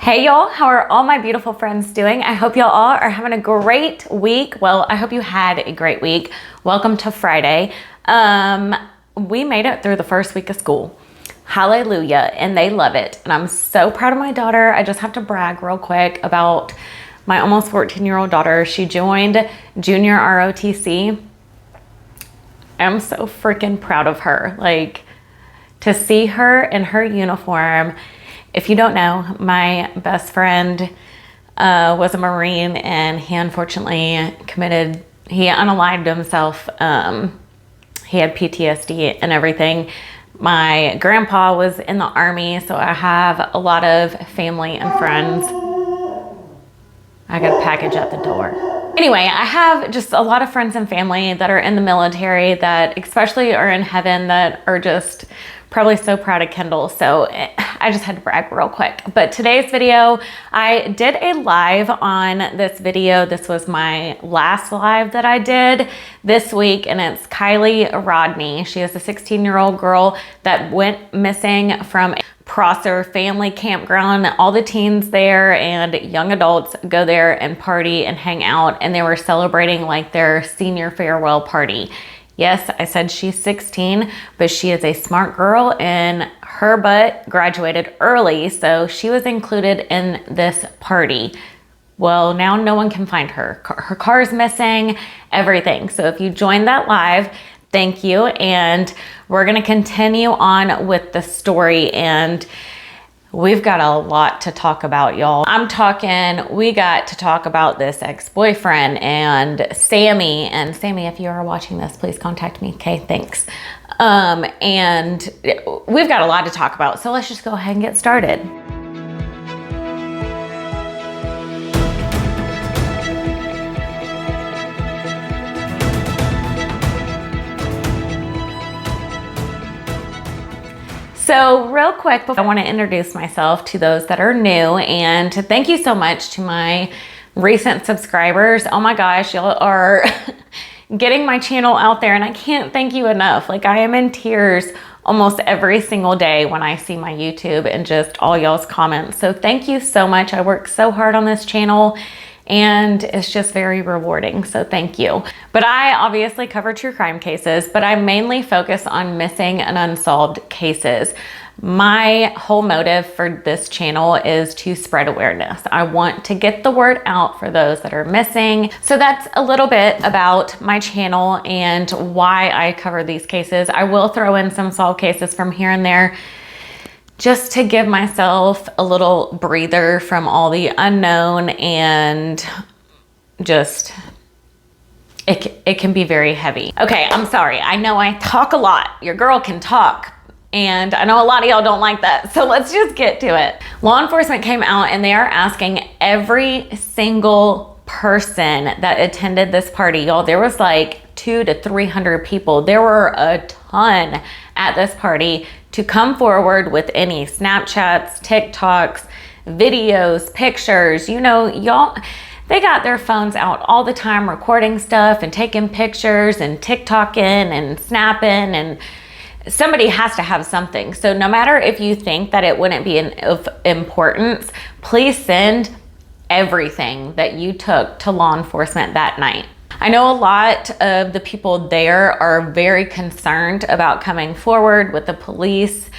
Hey y'all, how are all my beautiful friends doing? I hope y'all all are having a great week. Well, I hope you had a great week. Welcome to Friday. We made it through the first week of school. Hallelujah, and they love it. And I'm so proud of my daughter. I just have to brag real quick about my almost 14-year-old daughter. She joined junior ROTC. I'm so freaking proud of her. Like, to see her in her uniform. If you don't know, my best friend was a Marine, and he unfortunately he unalived himself. He had PTSD and everything. My grandpa was in the Army, so I have a lot of family and friends. I got a package at the door. Anyway, I have just a lot of friends and family that are in the military that especially are in heaven that are just probably so proud of Kendall. So I just had to brag real quick. But today's video, I did a live on this video. This was my last live that I did this week, and it's Kiely Rodni. She is a 16-year-old girl that went missing from Prosser Family Campground. All the teens there and young adults go there and party and hang out, and they were celebrating like their senior farewell party. Yes, I said she's 16, but she is a smart girl, and her butt graduated early, so she was included in this party. Well, now no one can find her. Her car's missing, everything. So if you joined that live, thank you. And we're gonna continue on with the story, and we've got a lot to talk about, y'all. We got to talk about this ex-boyfriend and Sammy. And Sammy, if you are watching this, please contact me. Okay, thanks. And we've got a lot to talk about, so let's just go ahead and get started. So real quick, I want to introduce myself to those that are new, and to thank you so much to my recent subscribers. Oh my gosh, y'all are getting my channel out there, and I can't thank you enough. Like, I am in tears almost every single day when I see my YouTube and just all y'all's comments. So thank you so much. I work so hard on this channel, and it's just very rewarding, so thank you. But I obviously cover true crime cases, but I mainly focus on missing and unsolved cases. My whole motive for this channel is to spread awareness. I want to get the word out for those that are missing. So that's a little bit about my channel and why I cover these cases. I will throw in some solved cases from here and there, just to give myself a little breather from all the unknown, and just, it can be very heavy. Okay, I'm sorry. I know I talk a lot. Your girl can talk, and I know a lot of y'all don't like that. So let's just get to it. Law enforcement came out, and they are asking every single person that attended this party. Y'all, there was like 200 to 300 people. There were a ton at this party to come forward with any Snapchats, TikToks, videos, pictures. You know, y'all, they got their phones out all the time recording stuff and taking pictures and TikToking and snapping, and somebody has to have something. So no matter if you think that it wouldn't be of importance, please send everything that you took to law enforcement that night. I know a lot of the people there are very concerned about coming forward with the police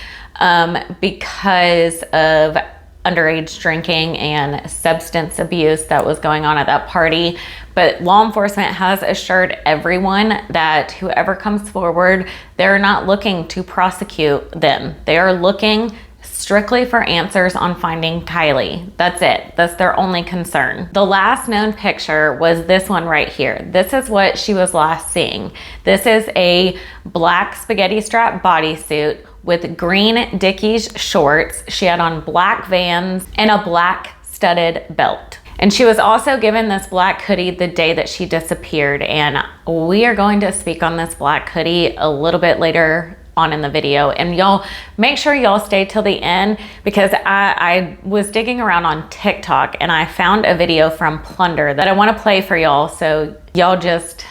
because of underage drinking and substance abuse that was going on at that party. But law enforcement has assured everyone that whoever comes forward, they're not looking to prosecute them. They are looking strictly for answers on finding Kylie. That's it. That's their only concern. The last known picture was this one right here. This is what she was last seeing. This is a black spaghetti strap bodysuit with green Dickies shorts. She had on black Vans and a black studded belt. And she was also given this black hoodie the day that she disappeared. And we are going to speak on this black hoodie a little bit later on in the video, and y'all make sure y'all stay till the end, because I was digging around on TikTok and I found a video from Plunder that I want to play for y'all, so y'all just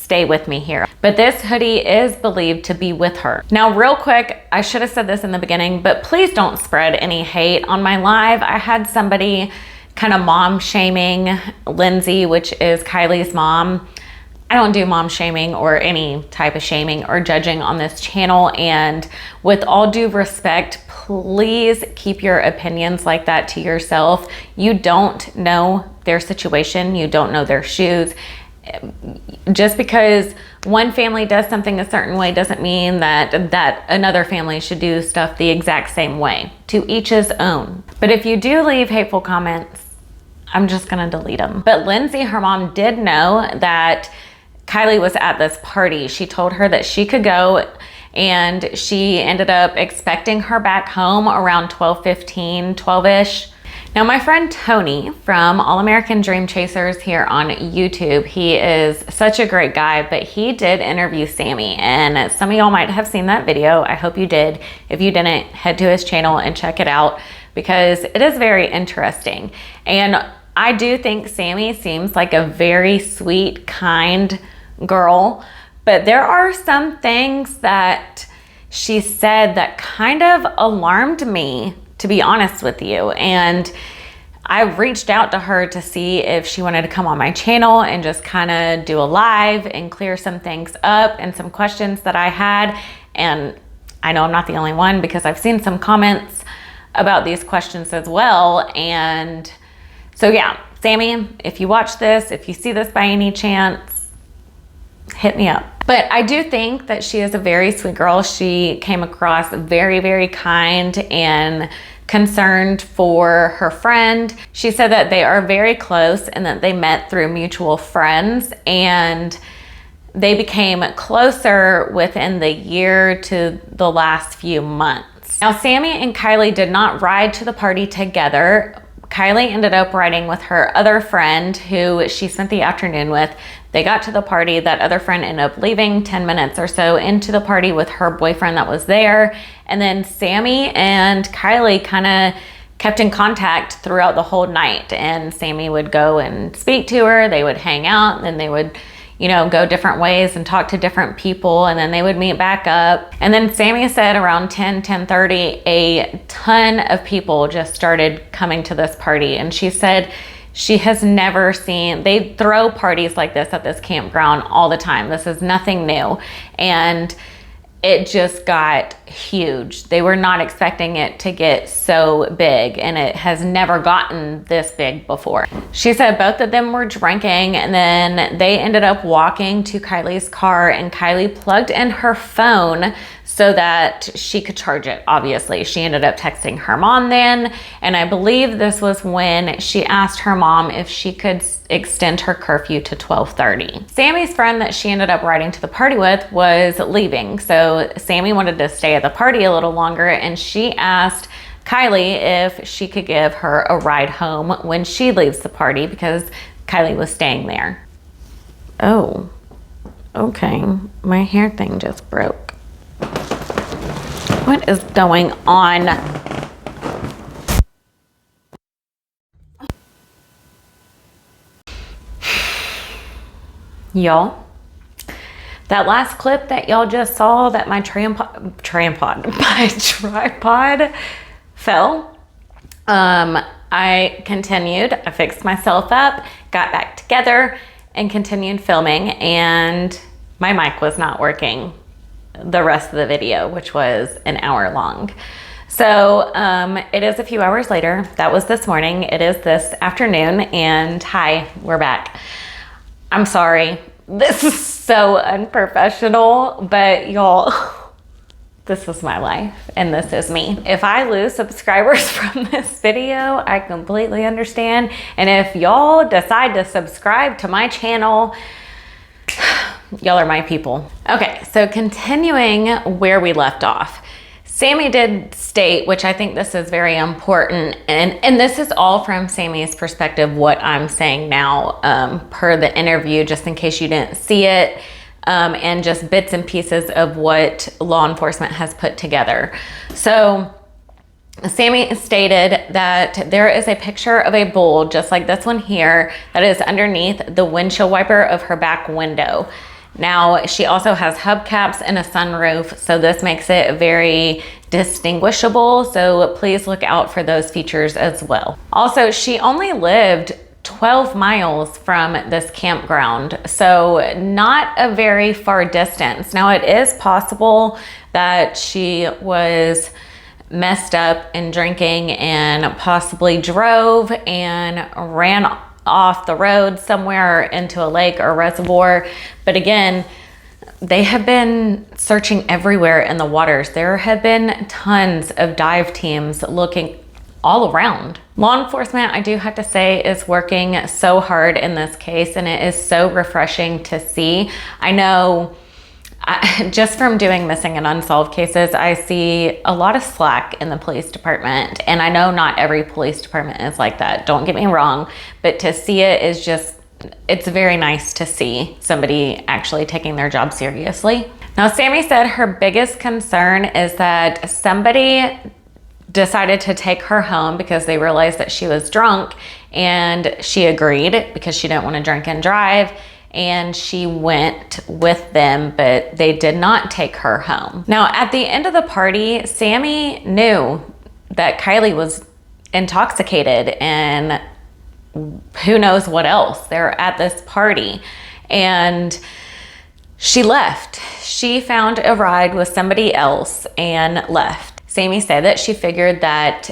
stay with me here. But this hoodie is believed to be with her. Now, real quick, I should have said this in the beginning, but please don't spread any hate on my live. I had somebody kind of mom shaming Lindsay, which is Kylie's mom. I don't do mom shaming or any type of shaming or judging on this channel. And with all due respect, please keep your opinions like that to yourself. You don't know their situation. You don't know their shoes. Just because one family does something a certain way doesn't mean that another family should do stuff the exact same way. To each his own. But if you do leave hateful comments, I'm just gonna delete them. But Lindsay, her mom, did know that Kylie was at this party. She told her that she could go, and she ended up expecting her back home around 12:15, 12-ish. Now, my friend Tony from All American Dream Chasers here on YouTube, he is such a great guy, but he did interview Sammy, and some of y'all might have seen that video. I hope you did. If you didn't, head to his channel and check it out because it is very interesting. And I do think Sammy seems like a very sweet, kind girl, but there are some things that she said that kind of alarmed me, to be honest with you. And I reached out to her to see if she wanted to come on my channel and just kind of do a live and clear some things up and some questions that I had. And I know I'm not the only one because I've seen some comments about these questions as well. And so yeah, Sammy, if you watch this, if you see this by any chance, hit me up. But I do think that she is a very sweet girl. She came across very, very kind and concerned for her friend. She said that they are very close and that they met through mutual friends, and they became closer within the year to the last few months. Now, Sammy and Kylie did not ride to the party together. Kylie ended up riding with her other friend who she spent the afternoon with. They got to the party. That other friend ended up leaving 10 minutes or so into the party with her boyfriend that was there. And then Sammy and Kylie kind of kept in contact throughout the whole night. And Sammy would go and speak to her. They would hang out, and then they would, you know, go different ways and talk to different people, and then they would meet back up. And then Sammy said around 10:30, a ton of people just started coming to this party. And she said she has never seen, they throw parties like this at this campground all the time. This is nothing new. And it just got huge. They were not expecting it to get so big, and it has never gotten this big before. She said both of them were drinking, and then they ended up walking to Kylie's car, and Kylie plugged in her phone so that she could charge it, obviously. She ended up texting her mom then, and I believe this was when she asked her mom if she could extend her curfew to 12:30. Sammy's friend that she ended up riding to the party with was leaving, so Sammy wanted to stay at the party a little longer, and she asked Kylie if she could give her a ride home when she leaves the party because Kylie was staying there. Oh, okay, my hair thing just broke. What is going on? Y'all, that last clip that y'all just saw that my tripod fell, I continued, I fixed myself up, got back together and continued filming, and my mic was not working the rest of the video, which was an hour long. So it is a few hours later. That was this morning. It is this afternoon, and hi, we're back. I'm sorry. This is so unprofessional, but y'all, this is my life and this is me. If I lose subscribers from this video, I completely understand. And if y'all decide to subscribe to my channel, y'all are my people. Okay, so continuing where we left off. Sammy did state, which I think this is very important, and this is all from Sammy's perspective, what I'm saying now per the interview, just in case you didn't see it, and just bits and pieces of what law enforcement has put together. So Sammy stated that there is a picture of a bull, just like this one here, that is underneath the windshield wiper of her back window. Now, she also has hubcaps and a sunroof, so this makes it very distinguishable. So please look out for those features as well. Also, she only lived 12 miles from this campground, so not a very far distance. Now, it is possible that she was messed up and drinking and possibly drove and ran off the road somewhere into a lake or reservoir. But again, they have been searching everywhere in the waters. There have been tons of dive teams looking all around. Law enforcement, I do have to say, is working so hard in this case, and it is so refreshing to see. I know just from doing missing and unsolved cases, I see a lot of slack in the police department. And I know not every police department is like that, don't get me wrong, but to see it is just, it's very nice to see somebody actually taking their job seriously. Now, Sammy said her biggest concern is that somebody decided to take her home because they realized that she was drunk, and she agreed because she didn't want to drink and drive. And she went with them, but they did not take her home. Now, at the end of the party, Sammy knew that Kylie was intoxicated and who knows what else. They're at this party, and she left. She found a ride with somebody else and left. Sammy said that she figured that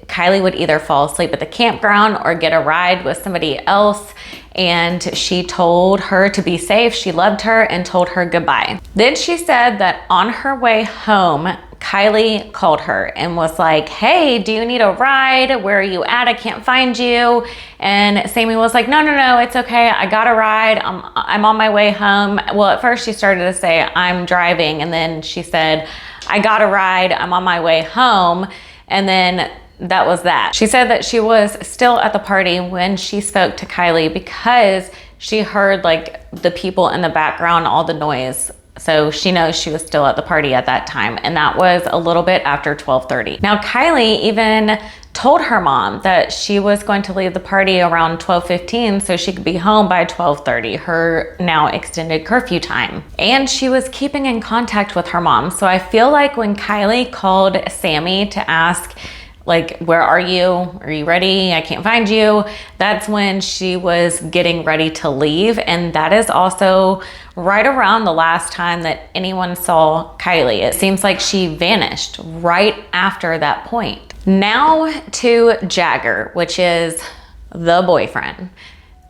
Kylie would either fall asleep at the campground or get a ride with somebody else, and she told her to be safe. She loved her and told her goodbye. Then she said that on her way home, Kylie called her and was like, hey, do you need a ride? Where are you at? I can't find you. And Sammy was like, no, it's okay. I got a ride. I'm on my way home. Well, at first she started to say, I'm driving. And then she said, I got a ride. I'm on my way home. And then that was that. She said that she was still at the party when she spoke to Kylie because she heard like the people in the background, all the noise. So she knows she was still at the party at that time. And that was a little bit after 12:30. Now, Kylie even told her mom that she was going to leave the party around 12:15 so she could be home by 12:30, her now extended curfew time. And she was keeping in contact with her mom. So I feel like when Kylie called Sammy to ask, like, where are you? Are you ready? I can't find you. That's when she was getting ready to leave. And that is also right around the last time that anyone saw Kylie. It seems like she vanished right after that point. Now to Jagger, which is the boyfriend.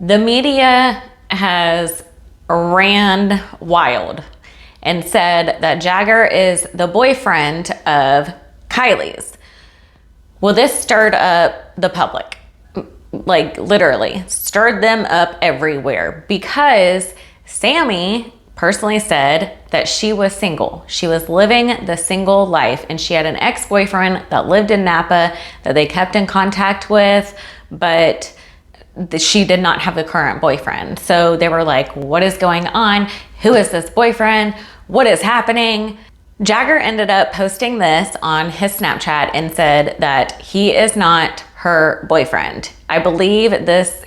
The media has ran wild and said that Jagger is the boyfriend of Kylie's. Well, this stirred up the public, like literally stirred them up everywhere, because Sammy personally said that she was single. She was living the single life, and she had an ex-boyfriend that lived in Napa that they kept in contact with, but she did not have a current boyfriend. So they were like, what is going on? Who is this boyfriend? What is happening? Jagger ended up posting this on his Snapchat and said that he is not her boyfriend. I believe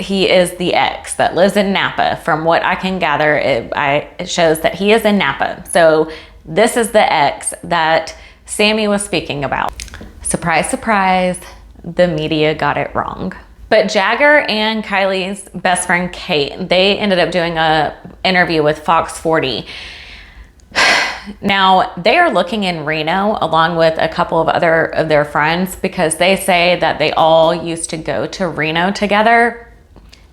he is the ex that lives in Napa. From what I can gather, it shows that he is in Napa. So this is the ex that Sammy was speaking about. Surprise, surprise, the media got it wrong. But Jagger and Kylie's best friend, Kate, they ended up doing a interview with Fox 40. Now, they are looking in Reno along with a couple of other of their friends, because they say that they all used to go to Reno together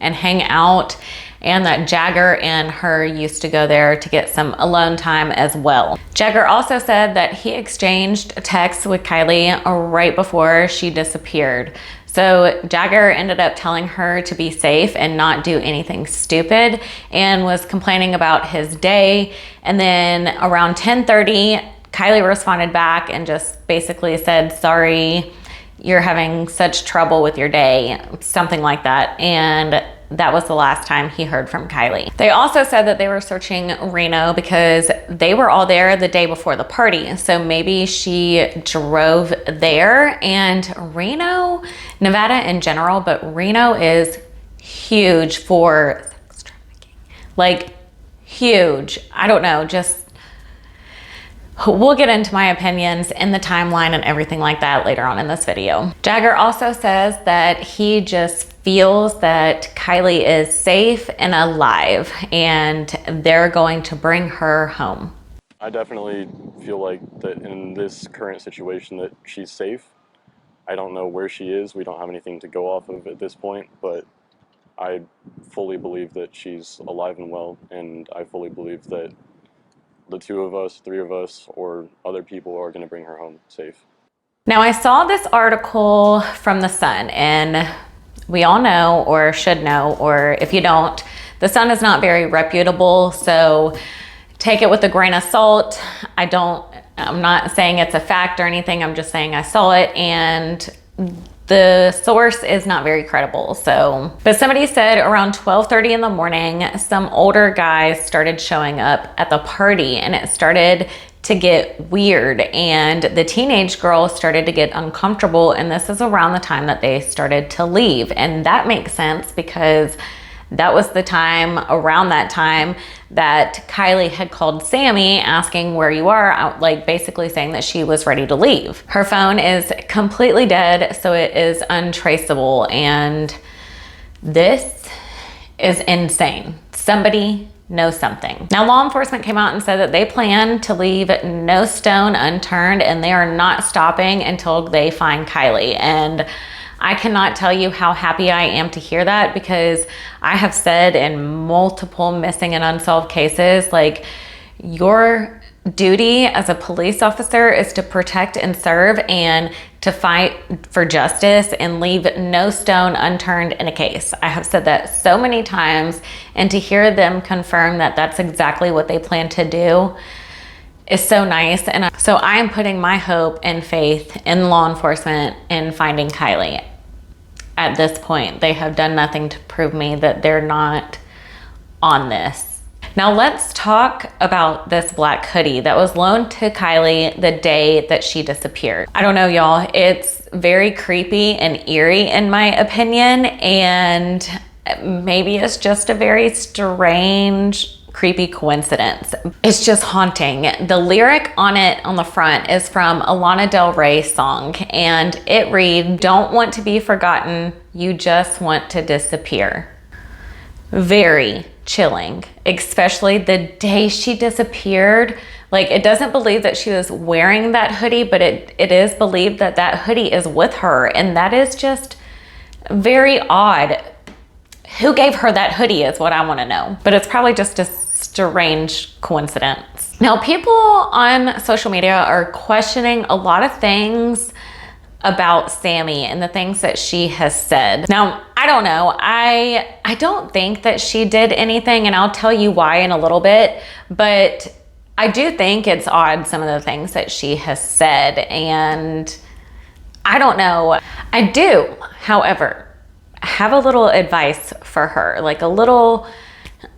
and hang out, and that Jagger and her used to go there to get some alone time as well. Jagger also said that he exchanged texts with Kylie right before she disappeared. So Jagger ended up telling her to be safe and not do anything stupid, and was complaining about his day. And then around 10:30, Kylie responded back and just basically said, sorry, you're having such trouble with your day, something like that. And that was the last time he heard from Kylie. They also said that they were searching Reno because they were all there the day before the party. So maybe she drove there. And Reno, Nevada in general, but Reno is huge for sex trafficking. Like, huge. I don't know, just, we'll get into my opinions in the timeline and everything like that later on in this video. Jagger also says that he just feels that Kylie is safe and alive and they're going to bring her home. I definitely feel like that in this current situation that she's safe. I don't know where she is. We don't have anything to go off of at this point, but I fully believe that she's alive and well, and I fully believe that the two of us, three of us, or other people are going to bring her home safe. Now, I saw this article from The Sun, and we all know, or should know, or if you don't, The Sun is not very reputable, so take it with a grain of salt. I'm not saying it's a fact or anything. I'm just saying I saw it, and the source is not very credible. But somebody said around 12:30 in the morning, some older guys started showing up at the party, and it started to get weird, and the teenage girl started to get uncomfortable, and this is around the time that they started to leave. And that makes sense because that was the time, around that time, that Kylie had called Sammy asking where you are, like basically saying that she was ready to leave. Her phone is completely dead, so it is untraceable, and this is insane. Somebody knows something. Now, law enforcement came out and said that they plan to leave no stone unturned, and they are not stopping until they find Kylie. And I cannot tell you how happy I am to hear that, because I have said in multiple missing and unsolved cases, like, your duty as a police officer is to protect and serve and to fight for justice and leave no stone unturned in a case. I have said that so many times, and to hear them confirm that that's exactly what they plan to do is so nice. And so I am putting my hope and faith in law enforcement in finding Kylie. At this point, they have done nothing to prove me that they're not on this. Now let's talk about this black hoodie that was loaned to Kylie the day that she disappeared. I don't know, y'all, it's very creepy and eerie in my opinion, and maybe it's just a very strange, creepy coincidence. It's just haunting. The lyric on it on the front is from a Lana Del Rey song, and it reads, "Don't want to be forgotten, you just want to disappear." Very chilling, especially the day she disappeared. Like, it doesn't believe that she was wearing that hoodie, but it is believed that that hoodie is with her, and that is just very odd. Who gave her that hoodie is what I want to know, but it's probably just a strange coincidence. Now, people on social media are questioning a lot of things about Sammy and the things that she has said. Now, I don't know. I don't think that she did anything, and I'll tell you why in a little bit, but I do think it's odd, some of the things that she has said, and I don't know. I do, however, have a little advice for her, like a little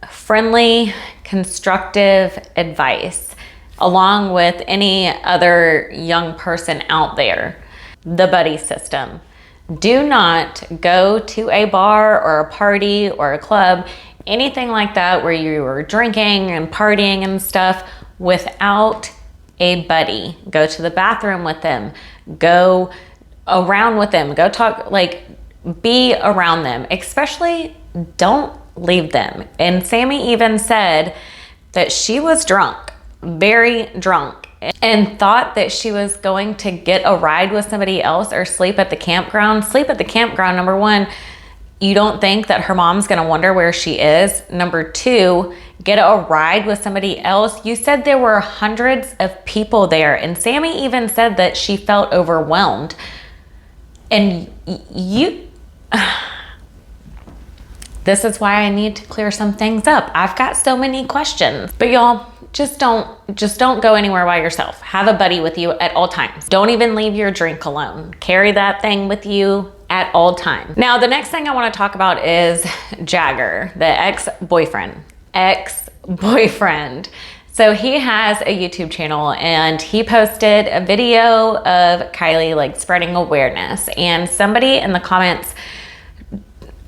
friendly, constructive advice, along with any other young person out there. The buddy system. Do not go to a bar or a party or a club, anything like that, where you are drinking and partying and stuff without a buddy. Go to the bathroom with them, go around with them, go talk, like, be around them, especially don't leave them. And Sammy even said that she was drunk, very drunk, and thought that she was going to get a ride with somebody else or sleep at the campground. Sleep at the campground, number one, you don't think that her mom's gonna wonder where she is. Number two, get a ride with somebody else. You said there were hundreds of people there, and Sammy even said that she felt overwhelmed. And you... This is why I need to clear some things up. I've got so many questions. But y'all, just don't go anywhere by yourself. Have a buddy with you at all times. Don't even leave your drink alone. Carry that thing with you at all times. Now, the next thing I want to talk about is Jagger, the ex-boyfriend. So he has a YouTube channel, and he posted a video of Kylie, like, spreading awareness, and somebody in the comments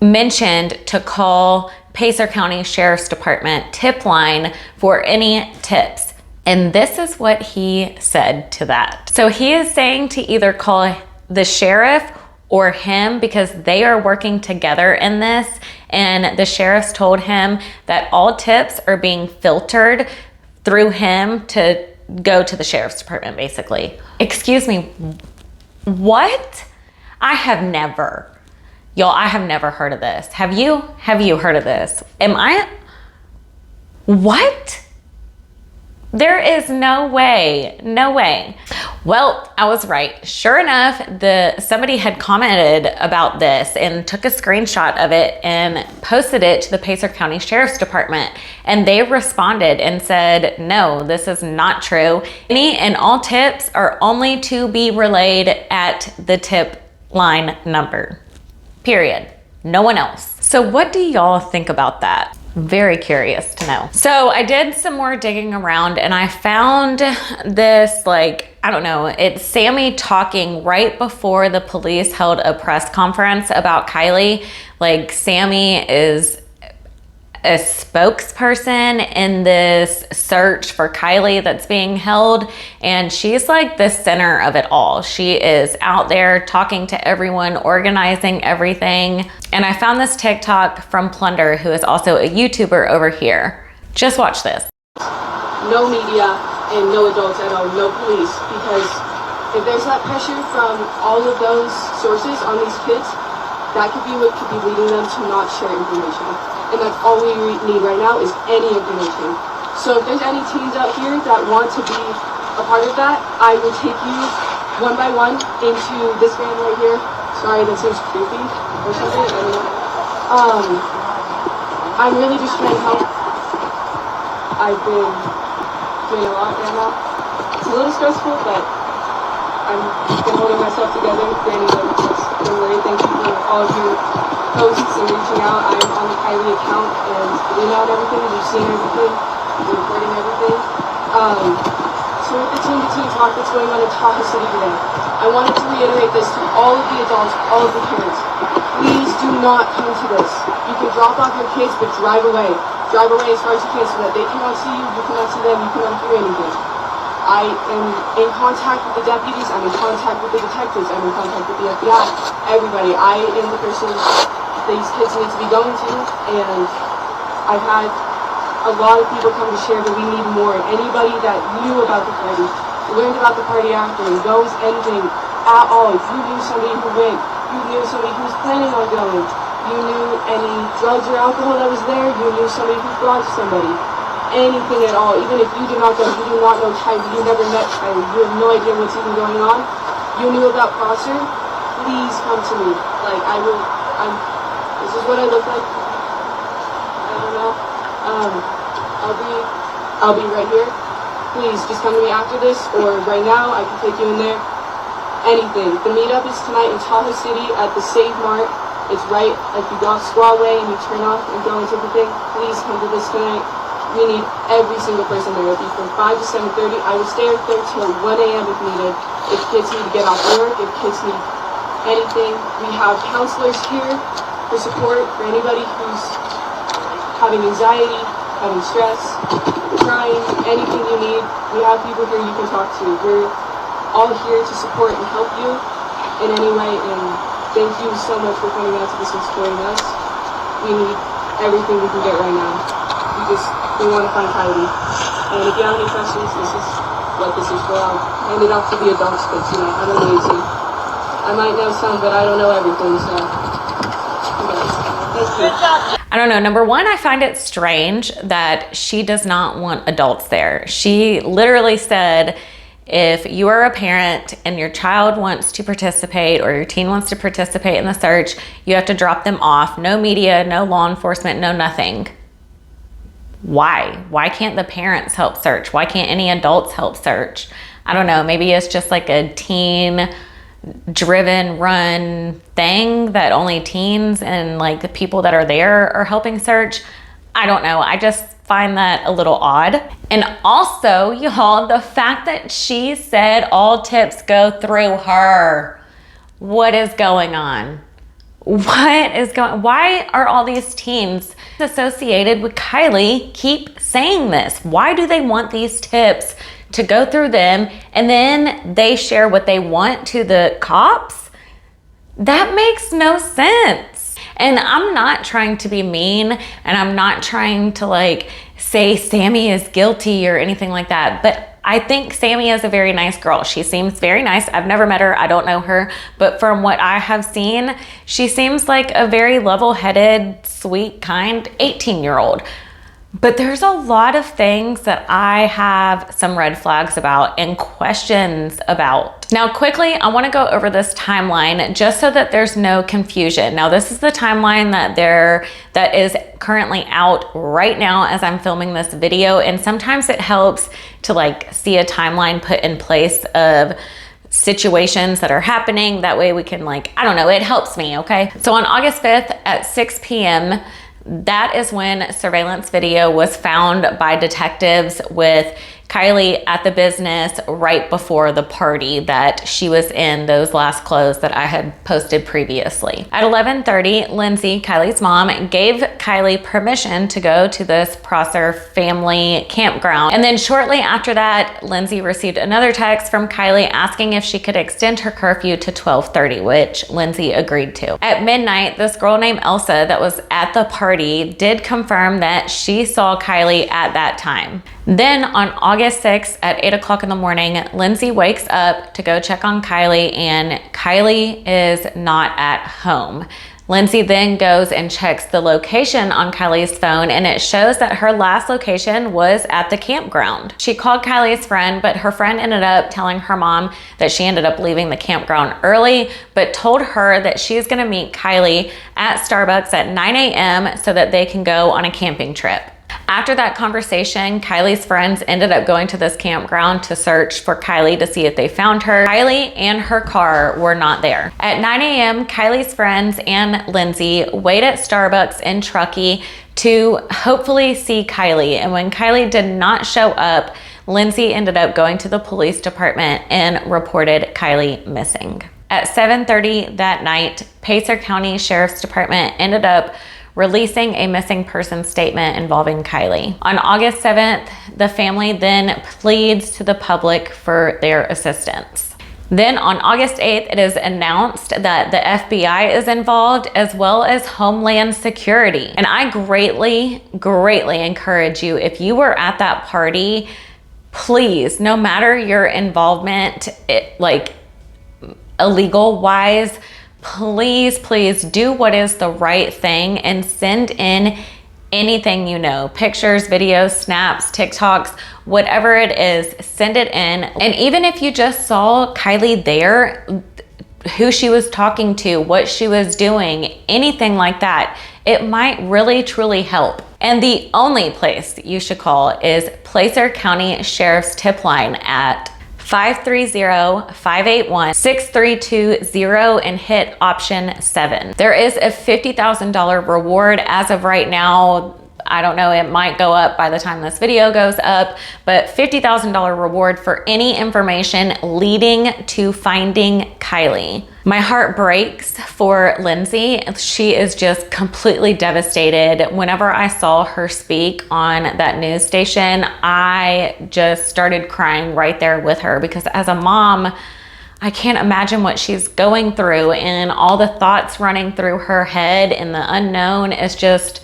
mentioned to call Prosser County Sheriff's Department tip line for any tips. And this is what he said to that. So he is saying to either call the sheriff or him because they are working together in this. And the sheriffs told him that all tips are being filtered through him to go to the sheriff's department, basically. Excuse me, what? I have never heard of this. Have you heard of this? What? There is no way. Well, I was right. Sure enough, somebody had commented about this and took a screenshot of it and posted it to the Prosser County Sheriff's Department. And they responded and said, no, this is not true. Any and all tips are only to be relayed at the tip line number. Period. No one else. So what do y'all think about that? Very curious to know. So I did some more digging around and I found this, like, I don't know, it's Sammy talking right before the police held a press conference about Kylie. Like, Sammy is a spokesperson in this search for Kylie that's being held, and she's like the center of it all. She is out there talking to everyone, organizing everything. And I found this TikTok from Plunder, who is also a YouTuber over here. Just watch this. No media and no adults at all, no police, because if there's that pressure from all of those sources on these kids, that could be what could be leading them to not share information. And that's all we need right now is any information. So if there's any teens out here that want to be a part of that, I will take you one by one into this van right here. Sorry, that seems creepy or something, I don't know. I'm really just trying to help. I've been doing a lot right now. It's a little stressful, but I've been holding myself together. Granny, don't worry, thank you for all of your posts and reaching out. I'm on the Kylie account and doing out everything. You've seen everything. You're recording everything. So with the teen-to-teen talk that's going on in Tahoe City today, I wanted to reiterate this to all of the adults, all of the parents. Please do not come to this. You can drop off your kids, but drive away. Drive away as far as you can so that they cannot see you, you cannot see them, you cannot hear anything. I am in contact with the deputies, I'm in contact with the detectives, I'm in contact with the FBI, everybody. I am the person these kids need to be going to, and I've had a lot of people come to share that we need more. Anybody that knew about the party, learned about the party after, knows anything at all. If you knew somebody who went, you knew somebody who was planning on going, you knew any drugs or alcohol that was there, you knew somebody who brought somebody, anything at all. Even if you do not go, you do not know Kylie, you never met Kylie, you have no idea what's even going on, you knew about Prosser, please come to me. Like, this is what I look like. I don't know. I'll be right here. Please just come to me after this, or right now I can take you in there. Anything. The meetup is tonight in Tahoe City at the Save Mart. It's right like you got Squaw Way and you turn off and go into the thing. Please come to this tonight. We need every single person there. It'll be from 5 to 7:30. I will stay there till 1 a.m. if needed. If kids need to get off work, if kids need anything. We have counselors here for support for anybody who's having anxiety, having stress, crying, anything you need. We have people here you can talk to. We're all here to support and help you in any way, and thank you so much for coming out to this and supporting us. We need everything we can get right now. We want to find Kylie. And if you have any questions, this is what this is for. I'll hand it off to the adults, but you know, I'm lazy. I might know some, but I don't know everything, so. Thank you. I don't know. Number one, I find it strange that she does not want adults there. She literally said, if you are a parent and your child wants to participate or your teen wants to participate in the search, you have to drop them off. No media, no law enforcement, no nothing. Why? Why can't the parents help search? Why can't any adults help search? I don't know. Maybe it's just like a teen driven run thing that only teens and like the people that are there are helping search. I don't know. I just find that a little odd. And also, y'all, the fact that she said all tips go through her. What is going on? Why are all these teens associated with Kylie keep saying this. Why do they want these tips to go through them and then they share what they want to the cops? That makes no sense. And I'm not trying to be mean, and I'm not trying to like say Sammy is guilty or anything like that, but I think Sammy is a very nice girl. She seems very nice. I've never met her. I don't know her. But from what I have seen, she seems like a very level-headed, sweet, kind 18-year-old. But there's a lot of things that I have some red flags about and questions about. Now, quickly, I want to go over this timeline just so that there's no confusion. Now, this is the timeline that is currently out right now as I'm filming this video. And sometimes it helps to like see a timeline put in place of situations that are happening. That way we can like, I don't know, it helps me, okay? So on August 5th at 6 p.m., that is when surveillance video was found by detectives with Kylie at the business right before the party that she was in, those last clothes that I had posted previously. At 11:30, Lindsay, Kylie's mom, gave Kylie permission to go to this Prosser Family Campground. And then shortly after that, Lindsay received another text from Kylie asking if she could extend her curfew to 12:30, which Lindsay agreed to. At midnight, this girl named Elsa that was at the party did confirm that she saw Kylie at that time. Then on August 6th at 8 o'clock in the morning, Lindsay wakes up to go check on Kylie, and Kylie is not at home. Lindsay then goes and checks the location on Kylie's phone, and it shows that her last location was at the campground. She called Kylie's friend, but her friend ended up telling her mom that she ended up leaving the campground early, but told her that she's gonna meet Kylie at Starbucks at 9 a.m. so that they can go on a camping trip. After that conversation, Kylie's friends ended up going to this campground to search for Kylie to see if they found her. Kylie and her car were not there. At 9 a.m., Kylie's friends and Lindsay wait at Starbucks in Truckee to hopefully see Kylie. And when Kylie did not show up, Lindsay ended up going to the police department and reported Kylie missing. At 7:30 that night, Prosser County Sheriff's Department ended up releasing a missing person statement involving Kylie. On August 7th, the family then pleads to the public for their assistance. Then on August 8th, it is announced that the FBI is involved as well as Homeland Security. And I greatly, greatly encourage you, if you were at that party, please, no matter your involvement, like illegal wise, please do what is the right thing and send in anything you know, pictures, videos, snaps, TikToks, whatever it is, send it in. And even if you just saw Kylie there, who she was talking to, what she was doing, anything like that, it might really truly help. And the only place you should call is Prosser County Sheriff's Tip Line at 530-581-6320 and hit option 7. There is a $50,000 reward as of right now. I don't know, it might go up by the time this video goes up, but $50,000 reward for any information leading to finding Kylie. My heart breaks for Lindsay. She is just completely devastated. Whenever I saw her speak on that news station, I just started crying right there with her, because as a mom, I can't imagine what she's going through, and all the thoughts running through her head and the unknown is just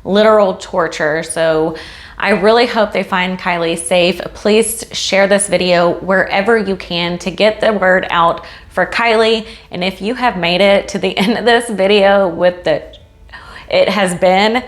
literal torture. So I really hope they find Kylie safe. Please share this video wherever you can to get the word out for Kylie. And if you have made it to the end of this video with it has been,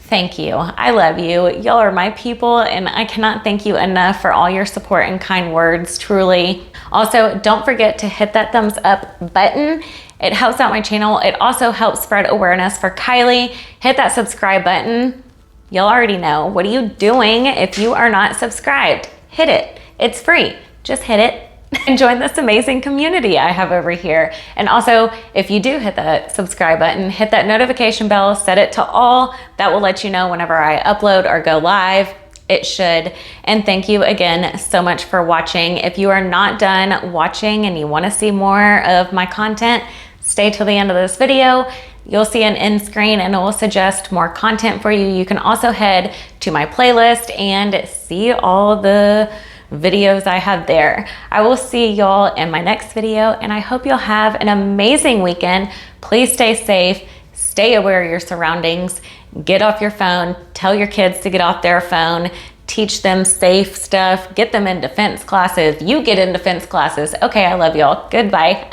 thank you. I love you. Y'all are my people, and I cannot thank you enough for all your support and kind words, truly. Also, don't forget to hit that thumbs up button. It helps out my channel. It also helps spread awareness for Kylie. Hit that subscribe button. Y'all already know. What are you doing if you are not subscribed? Hit it. It's free. Just hit it and join this amazing community I have over here. And also, if you do hit that subscribe button, hit that notification bell, set it to all. That will let you know whenever I upload or go live. It should. And thank you again so much for watching. If you are not done watching and you want to see more of my content, stay till the end of this video. you'll see an end screen and it will suggest more content for you. You can also head to my playlist and see all the videos I have there. I will see y'all in my next video, and I hope you'll have an amazing weekend. Please stay safe, stay aware of your surroundings, get off your phone, tell your kids to get off their phone, teach them safe stuff, get them in defense classes. You get in defense classes. Okay, I love y'all. Goodbye.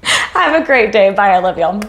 Have a great day. Bye, I love y'all.